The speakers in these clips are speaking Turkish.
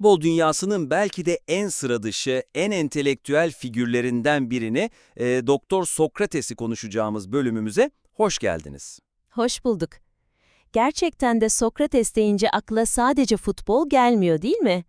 Futbol dünyasının belki de en sıra dışı, en entelektüel figürlerinden birini, Doktor Sokrates'i konuşacağımız bölümümüze hoş geldiniz. Hoş bulduk. Gerçekten de Sokrates deyince akla sadece futbol gelmiyor değil mi?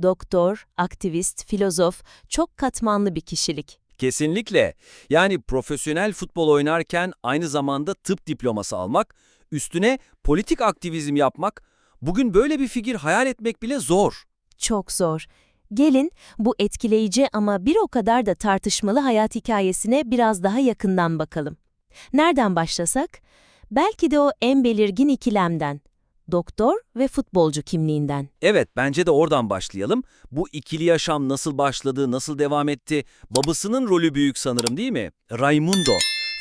Doktor, aktivist, filozof, çok katmanlı bir kişilik. Kesinlikle. Yani profesyonel futbol oynarken aynı zamanda tıp diploması almak, üstüne politik aktivizm yapmak, bugün böyle bir figür hayal etmek bile zor. Çok zor. Gelin bu etkileyici ama bir o kadar da tartışmalı hayat hikayesine biraz daha yakından bakalım. Nereden başlasak? Belki de o en belirgin ikilemden. Doktor ve futbolcu kimliğinden. Evet, bence de oradan başlayalım. Bu ikili yaşam nasıl başladı, nasıl devam etti? Babasının rolü büyük sanırım değil mi? Raimundo,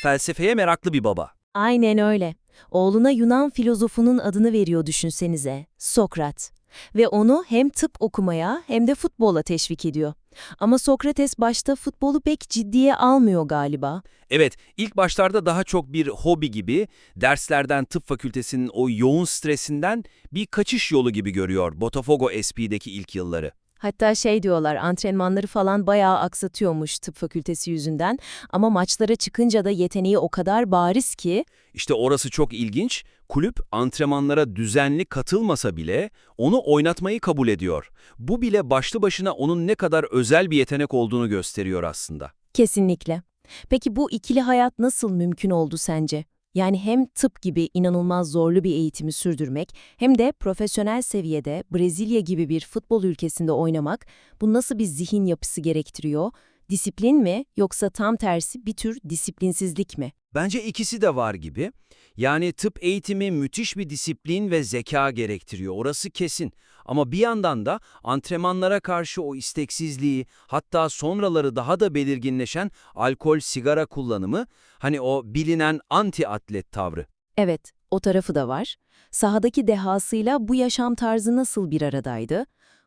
felsefeye meraklı bir baba. Aynen öyle. Oğluna Yunan filozofunun adını veriyor düşünsenize, Sokrat. Ve onu hem tıp okumaya hem de futbola teşvik ediyor. Ama Sokrates başta futbolu pek ciddiye almıyor galiba. Evet, ilk başlarda daha çok bir hobi gibi, derslerden tıp fakültesinin o yoğun stresinden bir kaçış yolu gibi görüyor Botafogo SP'deki ilk yılları. Hatta şey diyorlar, antrenmanları falan bayağı aksatıyormuş tıp fakültesi yüzünden. Ama maçlara çıkınca da yeteneği o kadar bariz ki... İşte orası çok ilginç. Kulüp antrenmanlara düzenli katılmasa bile onu oynatmayı kabul ediyor. Bu bile başlı başına onun ne kadar özel bir yetenek olduğunu gösteriyor aslında. Kesinlikle. Peki bu ikili hayat nasıl mümkün oldu sence? Yani hem tıp gibi inanılmaz zorlu bir eğitimi sürdürmek hem de profesyonel seviyede Brezilya gibi bir futbol ülkesinde oynamak, bu nasıl bir zihin yapısı gerektiriyor? Disiplin mi yoksa tam tersi bir tür disiplinsizlik mi? Bence ikisi de var gibi. Yani tıp eğitimi müthiş bir disiplin ve zeka gerektiriyor, orası kesin. Ama bir yandan da antrenmanlara karşı o isteksizliği, hatta sonraları daha da belirginleşen alkol, sigara kullanımı, hani o bilinen anti-atlet tavrı. Evet, o tarafı da var. Sahadaki dehasıyla bu yaşam tarzı nasıl bir aradaydı?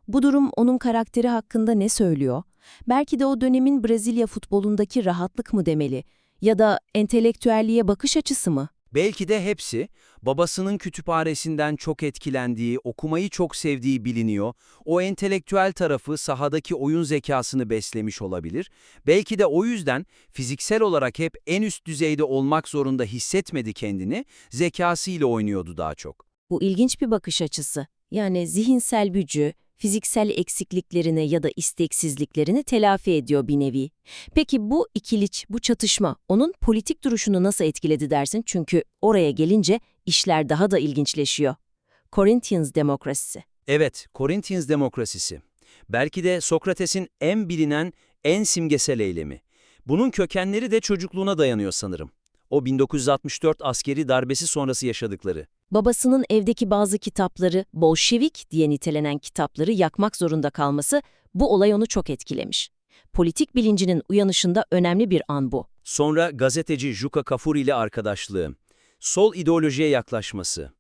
Bu durum onun karakteri hakkında ne söylüyor? Belki de o dönemin Brezilya futbolundaki rahatlık mı demeli? Ya da entelektüelliğe bakış açısı mı? Belki de hepsi, babasının kütüphanesinden çok etkilendiği, okumayı çok sevdiği biliniyor. O entelektüel tarafı sahadaki oyun zekasını beslemiş olabilir. Belki de o yüzden fiziksel olarak hep en üst düzeyde olmak zorunda hissetmedi kendini, zekasıyla oynuyordu daha çok. Bu ilginç bir bakış açısı. Yani zihinsel gücü, fiziksel eksikliklerini ya da isteksizliklerini telafi ediyor bir nevi. Peki bu ikiliç, bu çatışma onun politik duruşunu nasıl etkiledi dersin? Çünkü oraya gelince işler daha da ilginçleşiyor. Corinthians demokrasisi. Evet, Corinthians demokrasisi. Belki de Sokrates'in en bilinen, en simgesel eylemi. Bunun kökenleri de çocukluğuna dayanıyor sanırım. O 1964 askeri darbesi sonrası yaşadıkları. Babasının evdeki bazı kitapları, Bolşevik diye nitelenen kitapları yakmak zorunda kalması, bu olay onu çok etkilemiş. Politik bilincinin uyanışında önemli bir an bu. Sonra gazeteci Juca Kafuri ile arkadaşlığı, sol ideolojiye yaklaşması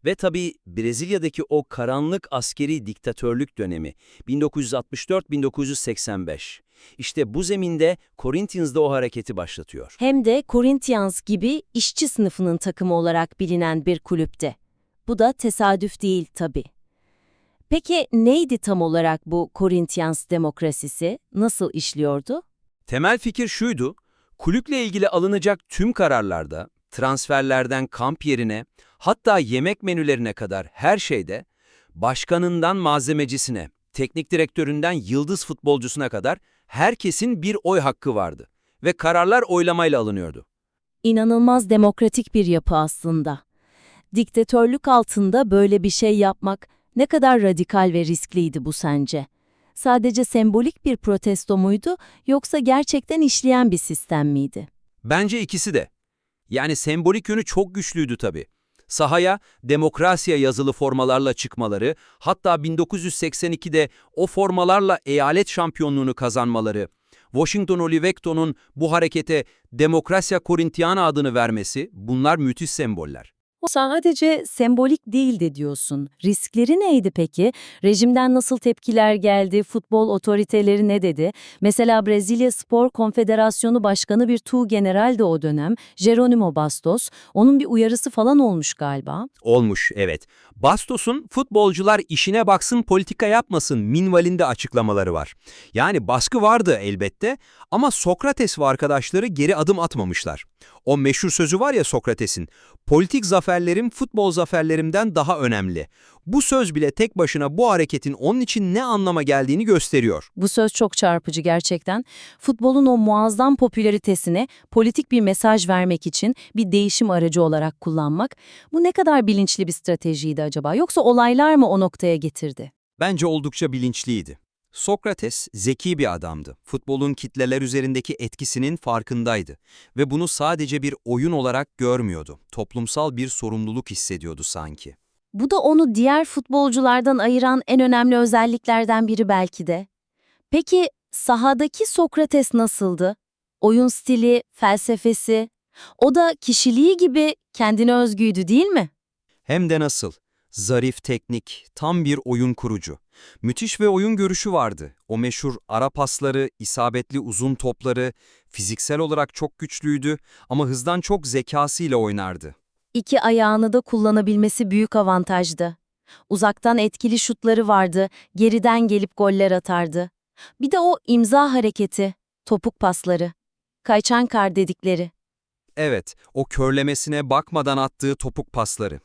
ve tabii Brezilya'daki o karanlık askeri diktatörlük dönemi 1964-1985. İşte bu zeminde Corinthians da o hareketi başlatıyor. Hem de Corinthians gibi işçi sınıfının takımı olarak bilinen bir kulüpte. Bu da tesadüf değil tabii. Peki neydi tam olarak bu Corinthians demokrasisi? Nasıl işliyordu? Temel fikir şuydu, kulüple ilgili alınacak tüm kararlarda, transferlerden kamp yerine, hatta yemek menülerine kadar her şeyde, başkanından malzemecisine, teknik direktöründen yıldız futbolcusuna kadar herkesin bir oy hakkı vardı ve kararlar oylamayla alınıyordu. İnanılmaz demokratik bir yapı aslında. Diktatörlük altında böyle bir şey yapmak ne kadar radikal ve riskliydi bu sence? Sadece sembolik bir protesto muydu yoksa gerçekten işleyen bir sistem miydi? Bence ikisi de. Yani sembolik yönü çok güçlüydü tabii. Sahaya demokrasiya yazılı formalarla çıkmaları, hatta 1982'de o formalarla eyalet şampiyonluğunu kazanmaları, Washington Olivecto'nun bu harekete Demokrasya Corintiana adını vermesi, bunlar müthiş semboller. O sadece sembolik değildi diyorsun. Riskleri neydi peki? Rejimden nasıl tepkiler geldi? Futbol otoriteleri ne dedi? Mesela Brezilya Spor Konfederasyonu Başkanı bir tuğgeneral de o dönem, Jerônimo Bastos. Onun bir uyarısı falan olmuş galiba. Olmuş, evet. Bastos'un futbolcular işine baksın politika yapmasın minvalinde açıklamaları var. Yani baskı vardı elbette ama Sokrates ve arkadaşları geri adım atmamışlar. O meşhur sözü var ya Sokrates'in, politik zaferlerim futbol zaferlerimden daha önemli. Bu söz bile tek başına bu hareketin onun için ne anlama geldiğini gösteriyor. Bu söz çok çarpıcı gerçekten. Futbolun o muazzam popülaritesine politik bir mesaj vermek için bir değişim aracı olarak kullanmak, bu ne kadar bilinçli bir stratejiydi acaba? Yoksa olaylar mı o noktaya getirdi? Bence oldukça bilinçliydi. Sokrates zeki bir adamdı. Futbolun kitleler üzerindeki etkisinin farkındaydı ve bunu sadece bir oyun olarak görmüyordu. Toplumsal bir sorumluluk hissediyordu sanki. Bu da onu diğer futbolculardan ayıran en önemli özelliklerden biri belki de. Peki sahadaki Sokrates nasıldı? Oyun stili, felsefesi, o da kişiliği gibi kendine özgüydü değil mi? Hem de nasıl? Zarif teknik, tam bir oyun kurucu. Müthiş ve oyun görüşü vardı. O meşhur ara pasları, isabetli uzun topları, fiziksel olarak çok güçlüydü ama hızdan çok zekasıyla oynardı. İki ayağını da kullanabilmesi büyük avantajdı. Uzaktan etkili şutları vardı, geriden gelip goller atardı. Bir de o imza hareketi, topuk pasları, kayçan kar dedikleri. Evet, o körlemesine bakmadan attığı topuk pasları.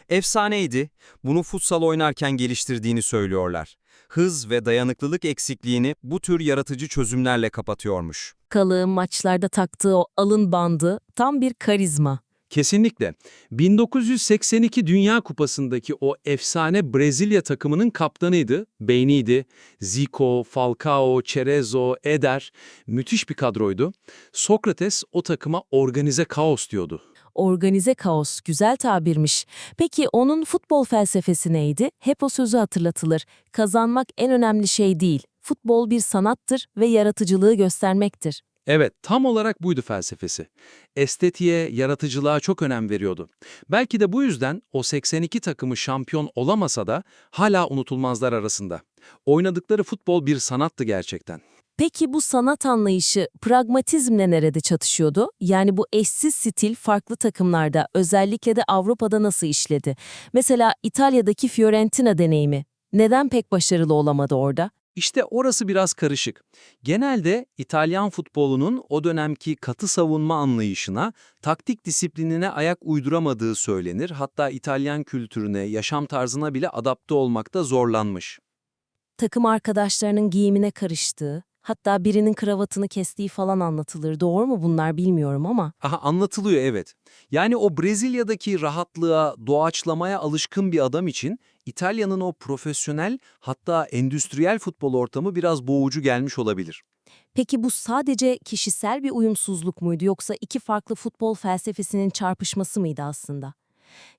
Efsaneydi, bunu futsal oynarken geliştirdiğini söylüyorlar. Hız ve dayanıklılık eksikliğini bu tür yaratıcı çözümlerle kapatıyormuş. Kalığın maçlarda taktığı o alın bandı tam bir karizma. Kesinlikle. 1982 Dünya Kupası'ndaki o efsane Brezilya takımının kaptanıydı, beyniydi. Zico, Falcao, Cerezo, Eder, müthiş bir kadroydu. Sokrates o takıma organize kaos diyordu. Organize kaos, güzel tabirmiş. Peki onun futbol felsefesi neydi? Hep o sözü hatırlatılır. Kazanmak en önemli şey değil. Futbol bir sanattır ve yaratıcılığı göstermektir. Evet, tam olarak buydu felsefesi. Estetiğe, yaratıcılığa çok önem veriyordu. Belki de bu yüzden o 82 takımı şampiyon olamasa da hala unutulmazlar arasında. Oynadıkları futbol bir sanattı gerçekten. Peki bu sanat anlayışı pragmatizmle nerede çatışıyordu? Yani bu eşsiz stil farklı takımlarda, özellikle de Avrupa'da nasıl işledi? Mesela İtalya'daki Fiorentina deneyimi. Neden pek başarılı olamadı orada? İşte orası biraz karışık. Genelde İtalyan futbolunun o dönemki katı savunma anlayışına, taktik disiplinine ayak uyduramadığı söylenir. Hatta İtalyan kültürüne, yaşam tarzına bile adapte olmakta zorlanmış. Takım arkadaşlarının giyimine karıştığı, hatta birinin kravatını kestiği falan anlatılır. Doğru mu bunlar bilmiyorum ama. Aha, anlatılıyor, evet. Yani o Brezilya'daki rahatlığa, doğaçlamaya alışkın bir adam için İtalya'nın o profesyonel, hatta endüstriyel futbol ortamı biraz boğucu gelmiş olabilir. Peki bu sadece kişisel bir uyumsuzluk muydu yoksa iki farklı futbol felsefesinin çarpışması mıydı aslında?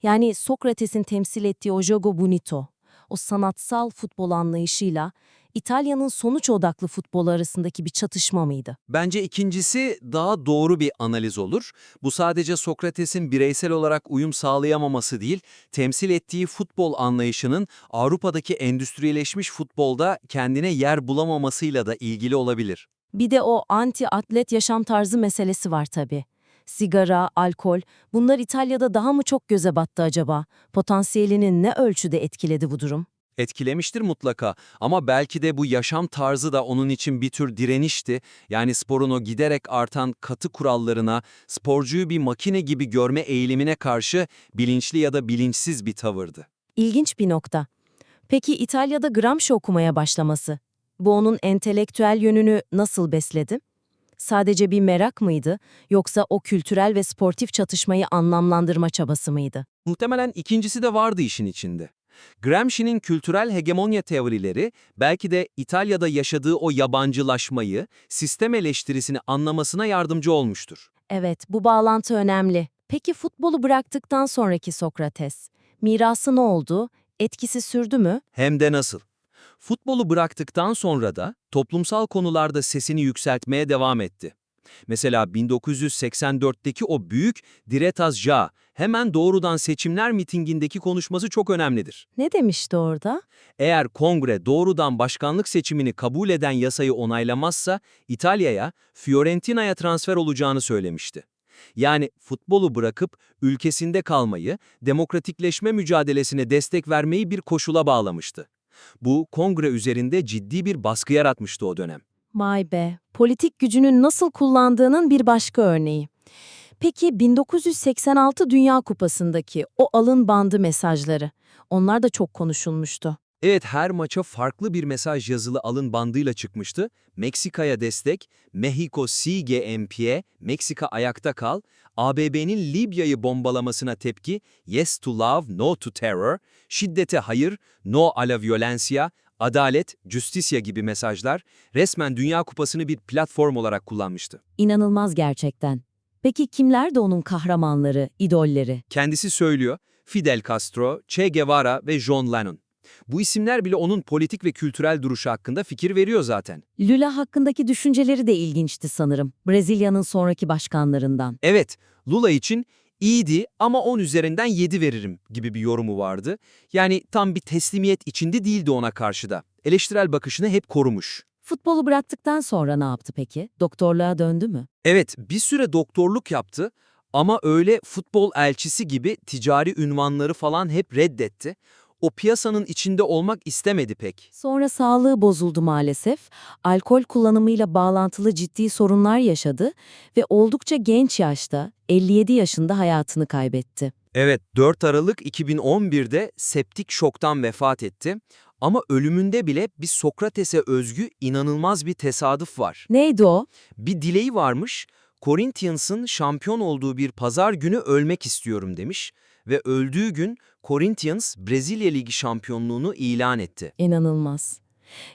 Yani Sokrates'in temsil ettiği o jogo bonito, o sanatsal futbol anlayışıyla İtalya'nın sonuç odaklı futbol arasındaki bir çatışma mıydı? Bence ikincisi daha doğru bir analiz olur. Bu sadece Sokrates'in bireysel olarak uyum sağlayamaması değil, temsil ettiği futbol anlayışının Avrupa'daki endüstriyeleşmiş futbolda kendine yer bulamamasıyla da ilgili olabilir. Bir de o anti-atlet yaşam tarzı meselesi var tabii. Sigara, alkol, bunlar İtalya'da daha mı çok göze battı acaba? Potansiyelini ne ölçüde etkiledi bu durum? Etkilemiştir mutlaka ama belki de bu yaşam tarzı da onun için bir tür direnişti. Yani sporun o giderek artan katı kurallarına, sporcuyu bir makine gibi görme eğilimine karşı bilinçli ya da bilinçsiz bir tavırdı. İlginç bir nokta. Peki İtalya'da Gramsci okumaya başlaması, bu onun entelektüel yönünü nasıl besledi? Sadece bir merak mıydı, yoksa o kültürel ve sportif çatışmayı anlamlandırma çabası mıydı? Muhtemelen ikincisi de vardı işin içinde. Gramsci'nin kültürel hegemonya teorileri belki de İtalya'da yaşadığı o yabancılaşmayı, sistem eleştirisini anlamasına yardımcı olmuştur. Evet, bu bağlantı önemli. Peki futbolu bıraktıktan sonraki Sokrates, mirası ne oldu? Etkisi sürdü mü? Hem de nasıl? Futbolu bıraktıktan sonra da toplumsal konularda sesini yükseltmeye devam etti. Mesela 1984'teki o büyük Diretas Ja, hemen doğrudan seçimler mitingindeki konuşması çok önemlidir. Ne demişti orada? Eğer kongre doğrudan başkanlık seçimini kabul eden yasayı onaylamazsa İtalya'ya, Fiorentina'ya transfer olacağını söylemişti. Yani futbolu bırakıp ülkesinde kalmayı, demokratikleşme mücadelesine destek vermeyi bir koşula bağlamıştı. Bu kongre üzerinde ciddi bir baskı yaratmıştı o dönem. Vay be, politik gücünü nasıl kullandığının bir başka örneği. Peki 1986 Dünya Kupası'ndaki o alın bandı mesajları, onlar da çok konuşulmuştu. Evet, her maça farklı bir mesaj yazılı alın bandıyla çıkmıştı. Meksika'ya destek, Mexico sigue en pie, Meksika ayakta kal, AB'nin Libya'yı bombalamasına tepki, yes to love, no to terror, şiddete hayır, no a la violencia, adalet, justicia gibi mesajlar resmen Dünya Kupası'nı bir platform olarak kullanmıştı. İnanılmaz gerçekten. Peki kimler de onun kahramanları, idolleri? Kendisi söylüyor, Fidel Castro, Che Guevara ve John Lennon. Bu isimler bile onun politik ve kültürel duruşu hakkında fikir veriyor zaten. Lula hakkındaki düşünceleri de ilginçti sanırım. Brezilya'nın sonraki başkanlarından. Evet, Lula için iyiydi ama 10 üzerinden 7 veririm gibi bir yorumu vardı. Yani tam bir teslimiyet içinde değildi ona karşı da. Eleştirel bakışını hep korumuş. Futbolu bıraktıktan sonra ne yaptı peki? Doktorluğa döndü mü? Evet, bir süre doktorluk yaptı ama öyle futbol elçisi gibi ticari ünvanları falan hep reddetti. O piyasanın içinde olmak istemedi pek. Sonra sağlığı bozuldu maalesef. Alkol kullanımıyla bağlantılı ciddi sorunlar yaşadı ve oldukça genç yaşta, 57 yaşında hayatını kaybetti. Evet, 4 Aralık 2011'de septik şoktan vefat etti. Ama ölümünde bile bir Sokrates'e özgü inanılmaz bir tesadüf var. Neydi o? Bir dileği varmış, Corinthians'ın şampiyon olduğu bir pazar günü ölmek istiyorum demiş ve öldüğü gün Corinthians Brezilya Ligi şampiyonluğunu ilan etti. İnanılmaz.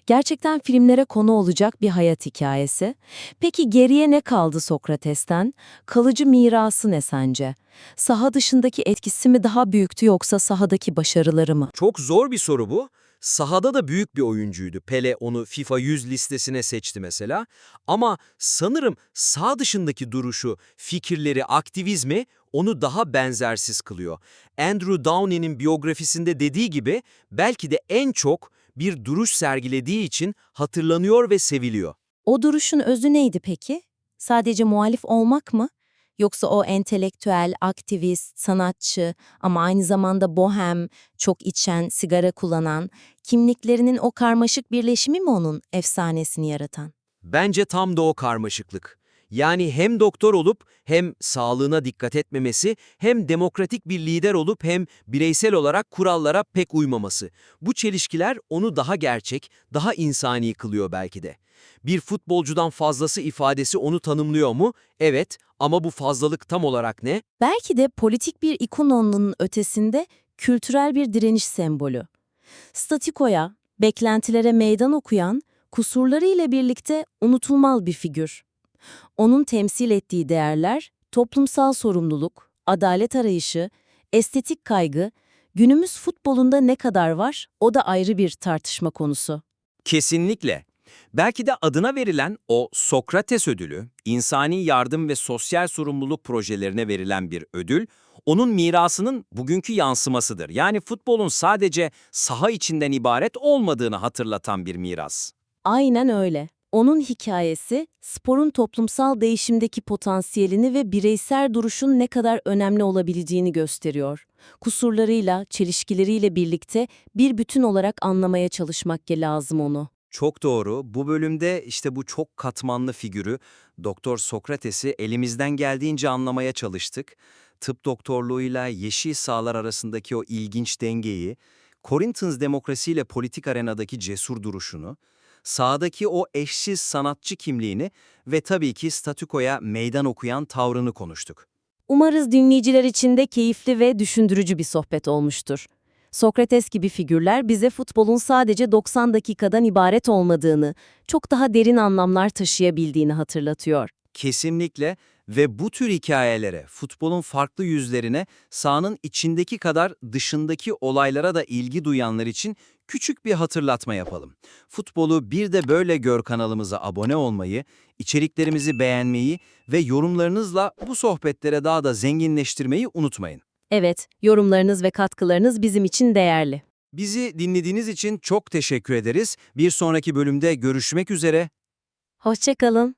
Gerçekten filmlere konu olacak bir hayat hikayesi. Peki geriye ne kaldı Sokrates'ten? Kalıcı mirası ne sence? Saha dışındaki etkisi mi daha büyüktü yoksa sahadaki başarıları mı? Çok zor bir soru bu. Sahada da büyük bir oyuncuydu. Pele onu FIFA 100 listesine seçti mesela. Ama sanırım sağ dışındaki duruşu, fikirleri, aktivizmi onu daha benzersiz kılıyor. Andrew Downey'nin biyografisinde dediği gibi belki de en çok bir duruş sergilediği için hatırlanıyor ve seviliyor. O duruşun özü neydi peki? Sadece muhalif olmak mı? Yoksa o entelektüel, aktivist, sanatçı ama aynı zamanda bohem, çok içen, sigara kullanan, kimliklerinin o karmaşık birleşimi mi onun efsanesini yaratan? Bence tam da o karmaşıklık. Yani hem doktor olup hem sağlığına dikkat etmemesi, hem demokratik bir lider olup hem bireysel olarak kurallara pek uymaması. Bu çelişkiler onu daha gerçek, daha insani kılıyor belki de. Bir futbolcudan fazlası ifadesi onu tanımlıyor mu? Evet, ama bu fazlalık tam olarak ne? Belki de politik bir ikononun ötesinde kültürel bir direniş sembolü. Statikoya, beklentilere meydan okuyan, kusurlarıyla birlikte unutulmaz bir figür. Onun temsil ettiği değerler, toplumsal sorumluluk, adalet arayışı, estetik kaygı, günümüz futbolunda ne kadar var, o da ayrı bir tartışma konusu. Kesinlikle. Belki de adına verilen o Sokrates ödülü, insani yardım ve sosyal sorumluluk projelerine verilen bir ödül, onun mirasının bugünkü yansımasıdır. Yani futbolun sadece saha içinden ibaret olmadığını hatırlatan bir miras. Aynen öyle. Onun hikayesi, sporun toplumsal değişimdeki potansiyelini ve bireysel duruşun ne kadar önemli olabileceğini gösteriyor. Kusurlarıyla, çelişkileriyle birlikte bir bütün olarak anlamaya çalışmak lazım onu. Çok doğru. Bu bölümde işte bu çok katmanlı figürü, Doktor Sokrates'i elimizden geldiğince anlamaya çalıştık. Tıp doktorluğuyla yeşil sahalar arasındaki o ilginç dengeyi, Corinthians demokrasiyle politik arenadaki cesur duruşunu, sahadaki o eşsiz sanatçı kimliğini ve tabii ki statükoya meydan okuyan tavrını konuştuk. Umarız dinleyiciler için de keyifli ve düşündürücü bir sohbet olmuştur. Sokrates gibi figürler bize futbolun sadece 90 dakikadan ibaret olmadığını, çok daha derin anlamlar taşıyabildiğini hatırlatıyor. Kesinlikle ve bu tür hikayelere, futbolun farklı yüzlerine, sahanın içindeki kadar dışındaki olaylara da ilgi duyanlar için küçük bir hatırlatma yapalım. Futbolu Bir de Böyle Gör kanalımıza abone olmayı, içeriklerimizi beğenmeyi ve yorumlarınızla bu sohbetlere daha da zenginleştirmeyi unutmayın. Evet, yorumlarınız ve katkılarınız bizim için değerli. Bizi dinlediğiniz için çok teşekkür ederiz. Bir sonraki bölümde görüşmek üzere. Hoşça kalın.